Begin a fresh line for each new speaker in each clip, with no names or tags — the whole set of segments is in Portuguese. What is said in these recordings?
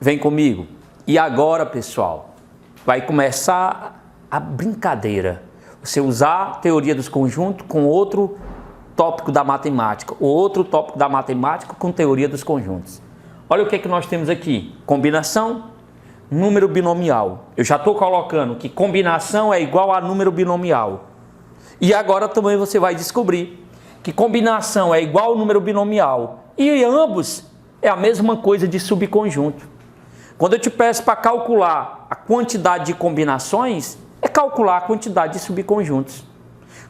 Vem comigo. E agora, pessoal, vai começar a brincadeira. Você usar a teoria dos conjuntos com outro tópico da matemática, ou outro tópico da matemática com teoria dos conjuntos. Olha o que nós temos aqui. Combinação, número binomial. Eu já estou colocando que combinação é igual a número binomial. E agora também você vai descobrir que combinação é igual ao número binomial. E ambos é a mesma coisa de subconjunto. Quando eu te peço para calcular a quantidade de combinações, é calcular a quantidade de subconjuntos.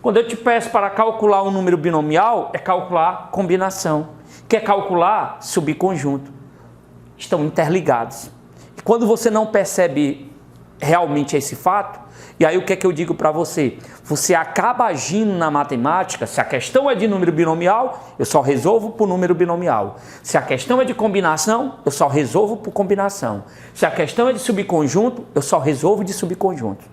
Quando eu te peço para calcular um número binomial, é calcular combinação. Que é calcular subconjunto. Estão interligados. E quando você não percebe realmente esse fato, e aí o que é que eu digo para você? Você acaba agindo na matemática, se a questão é de número binomial, eu só resolvo por número binomial. Se a questão é de combinação, eu só resolvo por combinação. Se a questão é de subconjunto, eu só resolvo de subconjunto.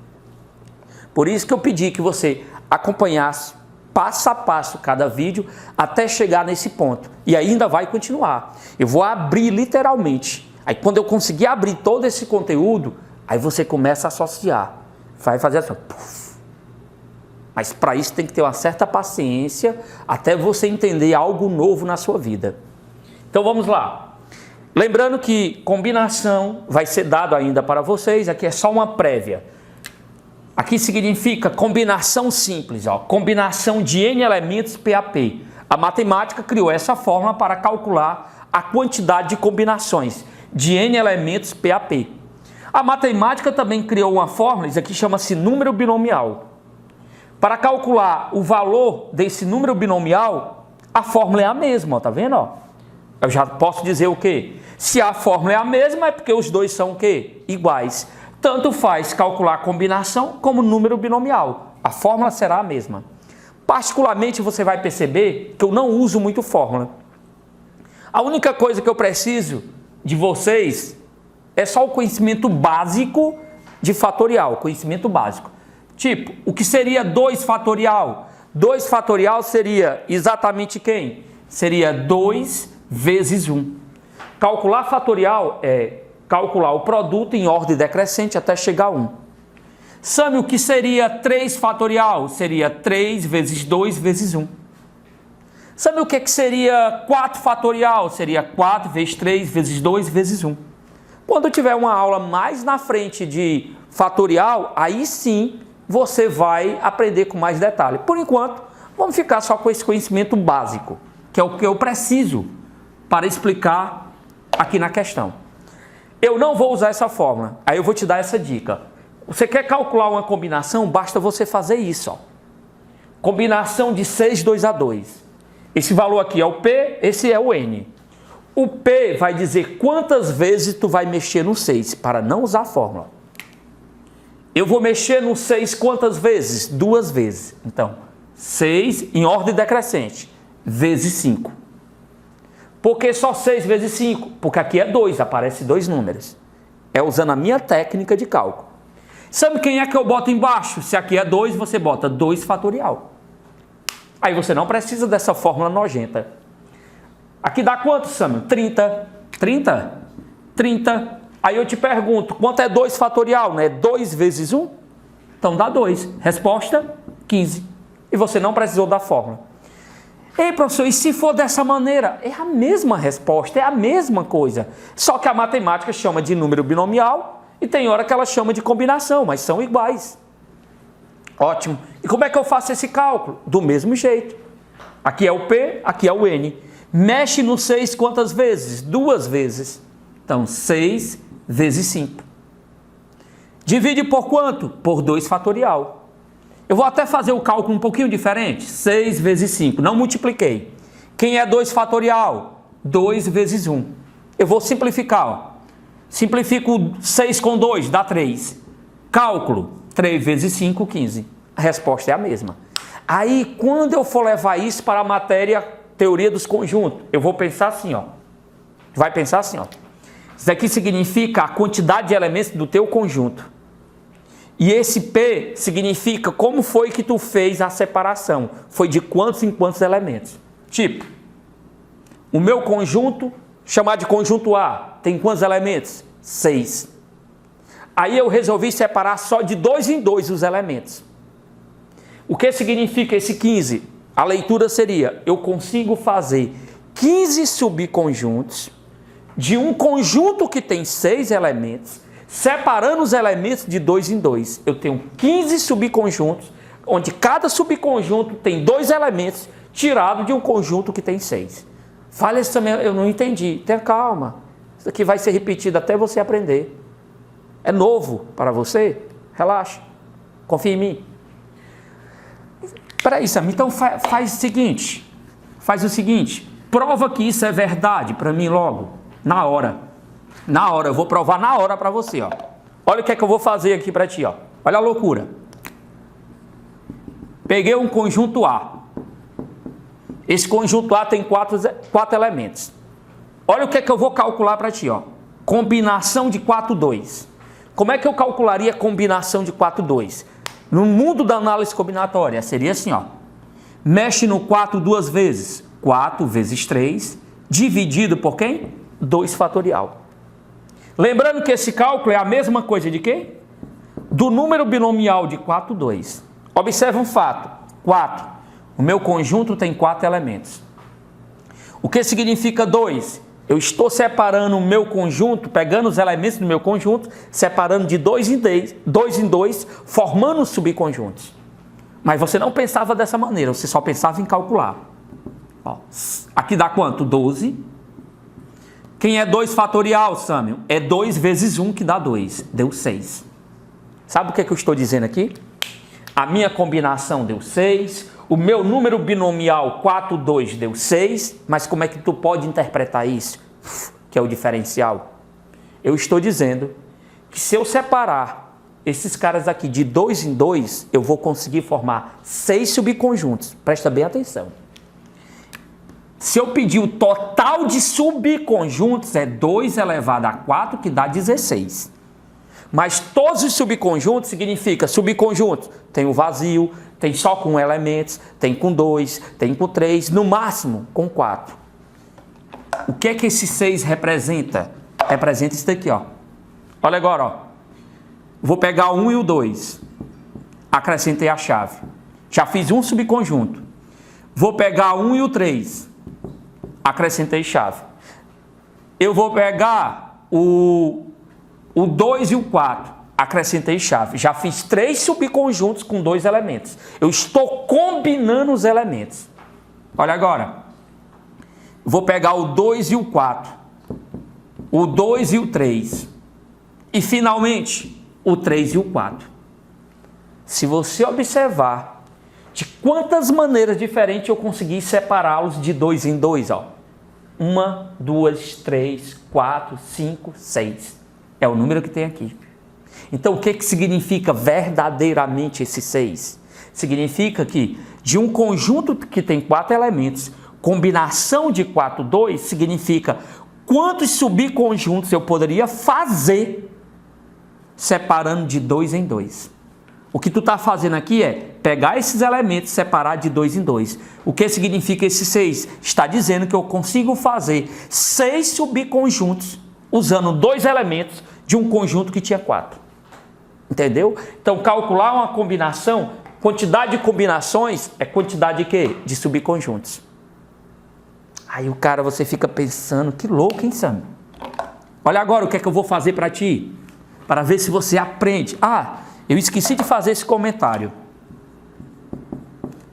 Por isso que eu pedi que você acompanhasse passo a passo cada vídeo até chegar nesse ponto. E ainda vai continuar. Eu vou abrir literalmente. Aí quando eu conseguir abrir todo esse conteúdo, aí você começa a associar. Vai fazer assim. Puff. Mas para isso tem que ter uma certa paciência até você entender algo novo na sua vida. Então vamos lá. Lembrando que combinação vai ser dado ainda para vocês. Aqui é só uma prévia. Aqui significa combinação simples, ó, combinação de N elementos PAP. A matemática criou essa fórmula para calcular a quantidade de combinações de N elementos PAP. A matemática também criou uma fórmula, isso aqui chama-se número binomial. Para calcular o valor desse número binomial, a fórmula é a mesma, ó, tá vendo? Ó? Eu já posso dizer o quê? Se a fórmula é a mesma, é porque os dois são o quê? Iguais. Tanto faz calcular combinação como número binomial. A fórmula será a mesma. Particularmente, você vai perceber que eu não uso muito fórmula. A única coisa que eu preciso de vocês é só o conhecimento básico de fatorial. Conhecimento básico. Tipo, o que seria 2 fatorial? 2 fatorial seria exatamente quem? Seria 2 vezes 1. Calcular fatorial é calcular o produto em ordem decrescente até chegar a 1. Sabe o que seria 3 fatorial? Seria 3 vezes 2 vezes 1. Sabe o que seria 4 fatorial? Seria 4 vezes 3 vezes 2 vezes 1. Quando tiver uma aula mais na frente de fatorial, aí sim você vai aprender com mais detalhe. Por enquanto, vamos ficar só com esse conhecimento básico, que é o que eu preciso para explicar aqui na questão. Eu não vou usar essa fórmula, aí eu vou te dar essa dica. Você quer calcular uma combinação? Basta você fazer isso. Ó. Combinação de 6, 2 a 2. Esse valor aqui é o P, esse é o N. O P vai dizer quantas vezes tu vai mexer no 6, para não usar a fórmula. Eu vou mexer no 6 quantas vezes? 2 vezes. Então, 6 em ordem decrescente, vezes 5. Por que só 6 vezes 5? Porque aqui é 2, aparece 2 números. É usando a minha técnica de cálculo. Sabe quem é que eu boto embaixo? Se aqui é 2, você bota 2 fatorial. Aí você não precisa dessa fórmula nojenta. Aqui dá quanto, Samuel? 30. 30? 30. Aí eu te pergunto, quanto é 2 fatorial? Não é 2 vezes 1? Então dá 2. Resposta, 15. E você não precisou da fórmula. Ei, professor, e se for dessa maneira? É a mesma resposta, é a mesma coisa. Só que a matemática chama de número binomial e tem hora que ela chama de combinação, mas são iguais. Ótimo. E como é que eu faço esse cálculo? Do mesmo jeito. Aqui é o P, aqui é o N. Mexe no 6 quantas vezes? 2 vezes. Então, 6 vezes 5. Divide por quanto? Por 2 fatorial. Eu vou até fazer o cálculo um pouquinho diferente. 6 vezes 5. Não multipliquei. Quem é 2 fatorial? 2 vezes 1. Eu vou simplificar. Ó. Simplifico 6 com 2, dá 3. Cálculo. 3 vezes 5, 15. A resposta é a mesma. Aí, quando eu for levar isso para a matéria teoria dos conjuntos, eu vou pensar assim, ó. Vai pensar assim, ó. Isso aqui significa a quantidade de elementos do teu conjunto. E esse P significa como foi que tu fez a separação. Foi de quantos em quantos elementos. Tipo, o meu conjunto, chamado de conjunto A, tem quantos elementos? 6. Aí eu resolvi separar só de 2 em 2 os elementos. O que significa esse 15? A leitura seria, eu consigo fazer 15 subconjuntos de um conjunto que tem 6 elementos, separando os elementos de 2 em 2. Eu tenho 15 subconjuntos, onde cada subconjunto tem 2 elementos, tirado de um conjunto que tem 6. Fala isso também, eu não entendi. Tenha calma. Isso aqui vai ser repetido até você aprender. É novo para você? Relaxa. Confia em mim. Peraí, Sam, então faz o seguinte. Faz o seguinte. Prova que isso é verdade para mim logo. Na hora. Na hora. Eu vou provar na hora para você, ó. Olha o que é que eu vou fazer aqui para ti, ó. Olha a loucura. Peguei um conjunto A. Esse conjunto A tem 4 elementos. Olha o que é que eu vou calcular para ti, ó. Combinação de 4, 2. Como é que eu calcularia a combinação de 4, 2? No mundo da análise combinatória, seria assim, ó. Mexe no 4 duas vezes. 4 vezes 3, dividido por quem? 2 fatorial. Lembrando que esse cálculo é a mesma coisa de quê? Do número binomial de 4, 2. Observe um fato. 4. O meu conjunto tem 4 elementos. O que significa 2? Eu estou separando o meu conjunto, pegando os elementos do meu conjunto, separando de 2 em 2, formando subconjuntos. Mas você não pensava dessa maneira, você só pensava em calcular. Ó, aqui dá quanto? 12. Quem é 2 fatorial, Sâmio? É 2 vezes 1 que dá 2. Deu 6. Sabe o que eu estou dizendo aqui? A minha combinação deu 6. O meu número binomial 4, 2 deu 6, mas como é que tu pode interpretar isso? Que é o diferencial. Eu estou dizendo que se eu separar esses caras aqui de 2 em 2, eu vou conseguir formar 6 subconjuntos. Presta bem atenção. Se eu pedir o total de subconjuntos, é 2 elevado a 4, que dá 16. Mas todos os subconjuntos significa subconjunto. Tem o vazio, tem só com elementos, tem com 2, tem com 3, no máximo com 4. O que é que esse 6 representa? Representa isso daqui, ó. Olha agora, ó. Vou pegar o 1 e o 2. Acrescentei a chave. Já fiz um subconjunto. Vou pegar o 1 e o 3. Acrescentei chave. Eu vou pegar o 2 e o 4. Acrescentei chave. Já fiz 3 subconjuntos com 2 elementos. Eu estou combinando os elementos. Olha agora. Vou pegar o 2 e o 4. O 2 e o 3. E finalmente, o 3 e o 4. Se você observar de quantas maneiras diferentes eu consegui separá-los de 2 em 2, ó. 1, 2, 3, 4, 5, 6. É o número que tem aqui. Então, o que significa verdadeiramente esse 6? Significa que de um conjunto que tem 4 elementos, combinação de 4, 2, significa quantos subconjuntos eu poderia fazer separando de 2 em 2. O que tu está fazendo aqui é pegar esses elementos e separar de 2 em 2. O que significa esse 6? Está dizendo que eu consigo fazer 6 subconjuntos usando 2 elementos de um conjunto que tinha 4. Entendeu? Então, calcular uma combinação, quantidade de combinações é quantidade de quê? De subconjuntos. Aí o cara, você fica pensando, que louco, hein, Sam? Olha agora o que é que eu vou fazer para ti, para ver se você aprende. Ah, eu esqueci de fazer esse comentário.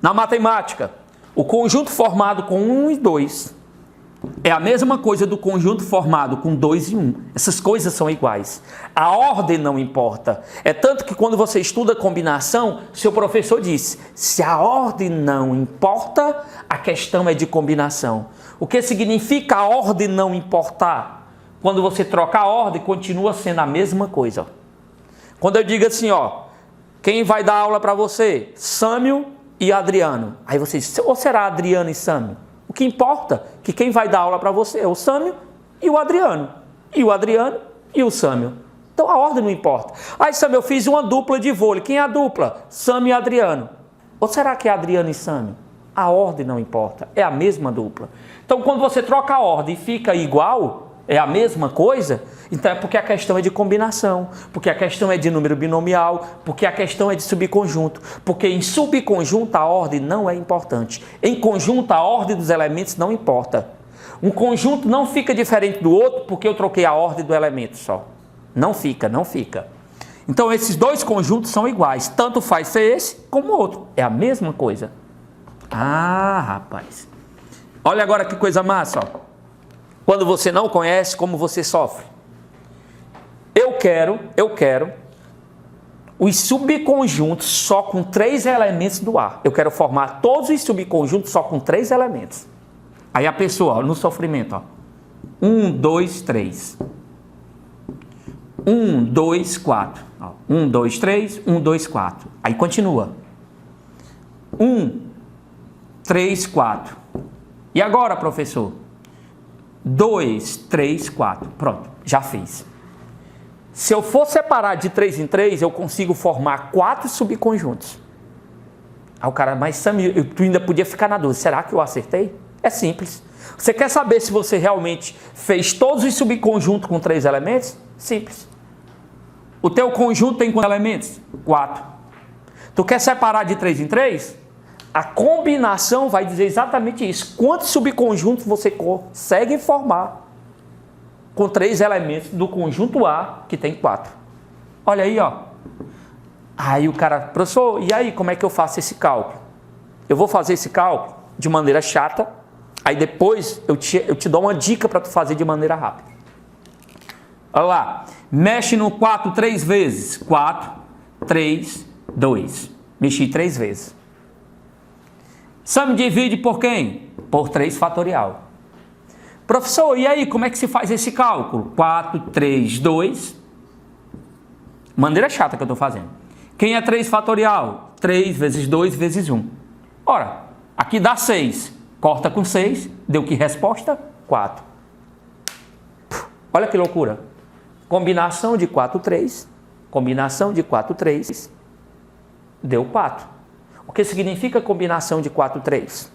Na matemática, o conjunto formado com 1 e 2 é a mesma coisa do conjunto formado com 2 e 1. Essas coisas são iguais. A ordem não importa. É tanto que quando você estuda combinação, seu professor disse, se a ordem não importa, a questão é de combinação. O que significa a ordem não importar? Quando você troca a ordem, continua sendo a mesma coisa. Quando eu digo assim, ó, quem vai dar aula para você? Sâmio e Adriano. Aí você diz, ou será Adriano e Sâmio? O que importa é que quem vai dar aula para você é o Sâmio e o Adriano. E o Adriano e o Sâmio. Então a ordem não importa. Aí, Sâmio, eu fiz uma dupla de vôlei. Quem é a dupla? Sâmio e Adriano. Ou será que é Adriano e Sâmio? A ordem não importa. É a mesma dupla. Então, quando você troca a ordem e fica igual, é a mesma coisa, então é porque a questão é de combinação, porque a questão é de número binomial, porque a questão é de subconjunto, porque em subconjunto a ordem não é importante, em conjunto a ordem dos elementos não importa. Um conjunto não fica diferente do outro porque eu troquei a ordem do elemento só. Não fica, não fica. Então esses dois conjuntos são iguais, tanto faz ser esse como o outro, é a mesma coisa. Ah, rapaz. Olha agora que coisa massa, ó. Quando você não conhece, como você sofre. Eu quero os subconjuntos só com 3 elementos do A. Eu quero formar todos os subconjuntos só com 3 elementos. Aí a pessoa, ó, no sofrimento, ó. 1, 2, 3. 1, 2, 4. 1, 2, 3, 1, 2, 4. Aí continua. 1, 3, 4. E agora, professor? 2, 3, 4. Pronto, já fiz. Se eu for separar de 3 em 3, eu consigo formar 4 subconjuntos. Aí o cara, mas Samir, tu ainda podia ficar na dúvida. Será que eu acertei? É simples. Você quer saber se você realmente fez todos os subconjuntos com 3 elementos? Simples. O teu conjunto tem quantos elementos? 4. Tu quer separar de 3 em 3? A combinação vai dizer exatamente isso. Quantos subconjuntos você consegue formar com 3 elementos do conjunto A, que tem 4. Olha aí, ó. Aí o cara, professor, e aí, como é que eu faço esse cálculo? Eu vou fazer esse cálculo de maneira chata, aí depois eu te dou uma dica para tu fazer de maneira rápida. Olha lá, mexe no 4 3 vezes. 4, 3, 2. Mexi 3 vezes. Sam divide por quem? Por 3 fatorial. Professor, e aí, como é que se faz esse cálculo? 4, 3, 2. Maneira chata que eu estou fazendo. Quem é 3 fatorial? 3 vezes 2 vezes 1. Ora, aqui dá 6. Corta com 6. Deu que resposta? 4. Olha que loucura. Combinação de 4, 3. Combinação de 4, 3. Deu 4. O que significa combinação de 4, 3?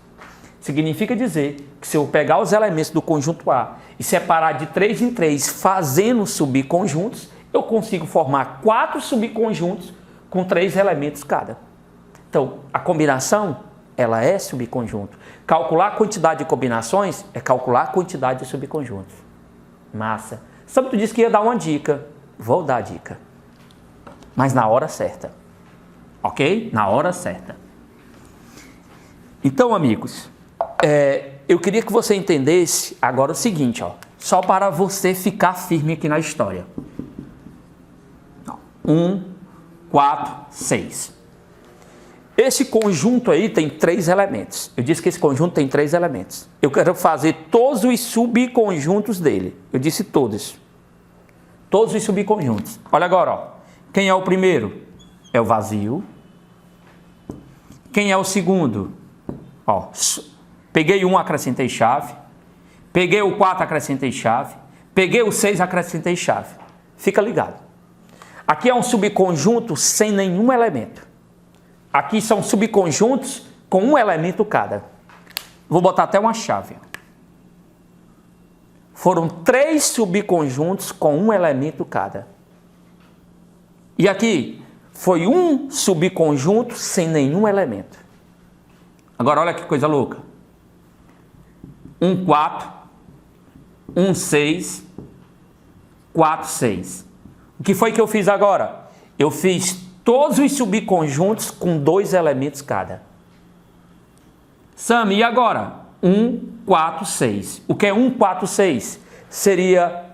Significa dizer que se eu pegar os elementos do conjunto A e separar de 3 em 3 fazendo subconjuntos, eu consigo formar 4 subconjuntos com 3 elementos cada. Então, a combinação, ela é subconjunto. Calcular a quantidade de combinações é calcular a quantidade de subconjuntos. Massa. Sabe, tu disse que ia dar uma dica. Vou dar a dica. Mas na hora certa. Ok? Na hora certa. Então, amigos, eu queria que você entendesse agora o seguinte, ó, só para você ficar firme aqui na história. 1, 4, 6. Esse conjunto aí tem 3 elementos. Eu disse que esse conjunto tem 3 elementos. Eu quero fazer todos os subconjuntos dele. Eu disse todos. Todos os subconjuntos. Olha agora, ó. Quem é o primeiro? É o vazio. Quem é o segundo? Ó, peguei 1, acrescentei chave. Peguei o 4, acrescentei chave. Peguei o 6, acrescentei chave. Fica ligado. Aqui é um subconjunto sem nenhum elemento. Aqui são subconjuntos com um elemento cada. Vou botar até uma chave. Foram 3 subconjuntos com um elemento cada. E aqui foi um subconjunto sem nenhum elemento. Agora olha que coisa louca. 1, 4, 1, 6, 4, 6. O que foi que eu fiz agora? Eu fiz todos os subconjuntos com 2 elementos cada. Sam, e agora? 1, 4, 6. O que é 1, 4, 6? Seria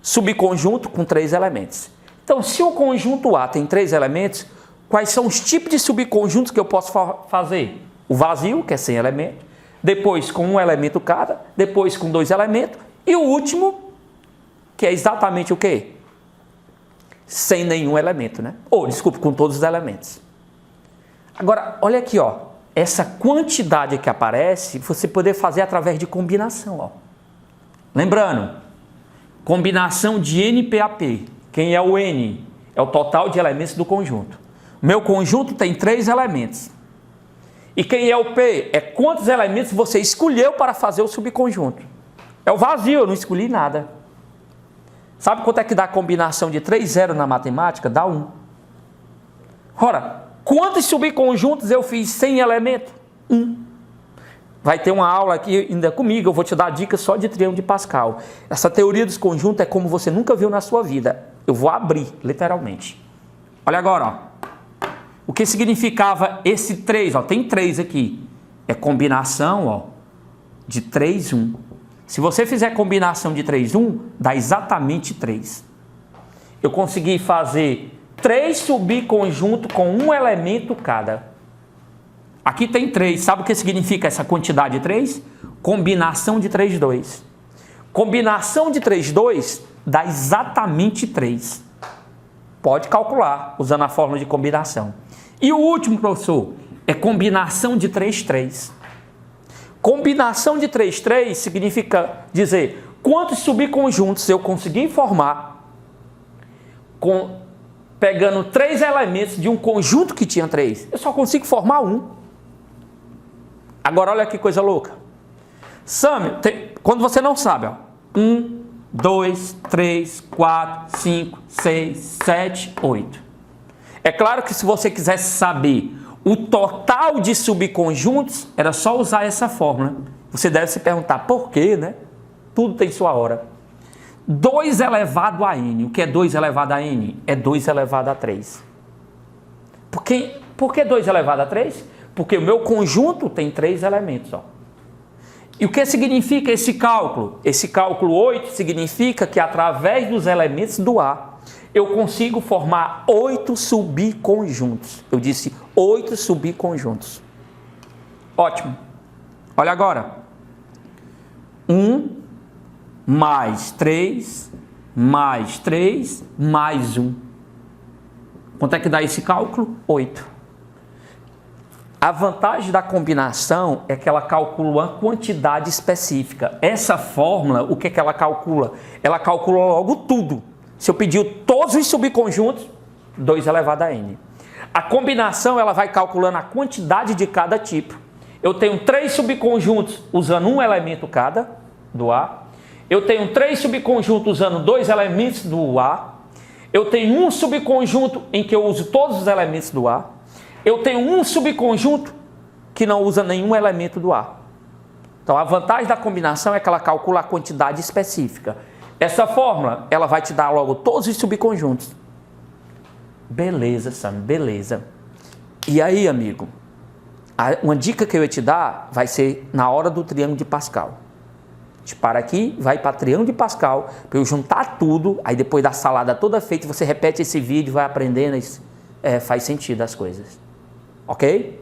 subconjunto com 3 elementos. Então, se o conjunto A tem 3 elementos, quais são os tipos de subconjuntos que eu posso fazer? O vazio, que é sem elemento, depois com um elemento cada, depois com 2 elementos, e o último, que é exatamente o quê? Sem nenhum elemento, né? Ou, desculpe, com todos os elementos. Agora, olha aqui, ó. Essa quantidade que aparece, você poder fazer através de combinação, ó. Lembrando, combinação de NPAP. Quem é o N? É o total de elementos do conjunto. Meu conjunto tem 3 elementos. E quem é o P? É quantos elementos você escolheu para fazer o subconjunto. É o vazio, eu não escolhi nada. Sabe quanto é que dá a combinação de 3 zeros na matemática? Dá 1. Ora, quantos subconjuntos eu fiz sem elemento? 1. Vai ter uma aula aqui ainda comigo, eu vou te dar dicas só de triângulo de Pascal. Essa teoria dos conjuntos é como você nunca viu na sua vida. Eu vou abrir, literalmente. Olha agora, ó. O que significava esse 3? Ó, tem 3 aqui. É combinação, ó, de 3, 1. Se você fizer combinação de 3, 1, dá exatamente 3. Eu consegui fazer 3 subconjuntos com um elemento cada. Aqui tem 3. Sabe o que significa essa quantidade de 3? Combinação de 3, 2. Combinação de 3, 2 dá exatamente 3. Pode calcular usando a fórmula de combinação. E o último, professor, é combinação de 3, 3. Combinação de 3, 3 significa dizer quantos subconjuntos eu consegui formar pegando 3 elementos de um conjunto que tinha 3. Eu só consigo formar 1. Agora olha que coisa louca. Sam, quando você não sabe, ó, 1, 2, 3, 4, 5, 6, 7, 8. É claro que se você quisesse saber o total de subconjuntos, era só usar essa fórmula. Você deve se perguntar por quê, né? Tudo tem sua hora. 2 elevado a n. O que é 2 elevado a n? É 2 elevado a 3. Por que 2 elevado a 3? Porque o meu conjunto tem 3 elementos. Ó. E o que significa esse cálculo? Esse cálculo 8 significa que através dos elementos do A, eu consigo formar 8 subconjuntos. Eu disse 8 subconjuntos. Ótimo. Olha agora. 1 mais 3 mais 3 mais 1. Quanto é que dá esse cálculo? 8. A vantagem da combinação é que ela calcula uma quantidade específica. Essa fórmula, o que é que ela calcula? Ela calcula logo tudo. Se eu pedir todos os subconjuntos, 2 elevado a n. A combinação, ela vai calculando a quantidade de cada tipo. Eu tenho 3 subconjuntos usando um elemento cada, do A. Eu tenho 3 subconjuntos usando 2 elementos do A. Eu tenho um subconjunto em que eu uso todos os elementos do A. Eu tenho um subconjunto que não usa nenhum elemento do A. Então, a vantagem da combinação é que ela calcula a quantidade específica. Essa fórmula, ela vai te dar logo todos os subconjuntos. Beleza, Sam, beleza. E aí, amigo, uma dica que eu ia te dar vai ser na hora do triângulo de Pascal. A gente para aqui, vai para triângulo de Pascal, para eu juntar tudo, aí depois da salada toda feita, você repete esse vídeo, vai aprendendo, faz sentido as coisas. Ok?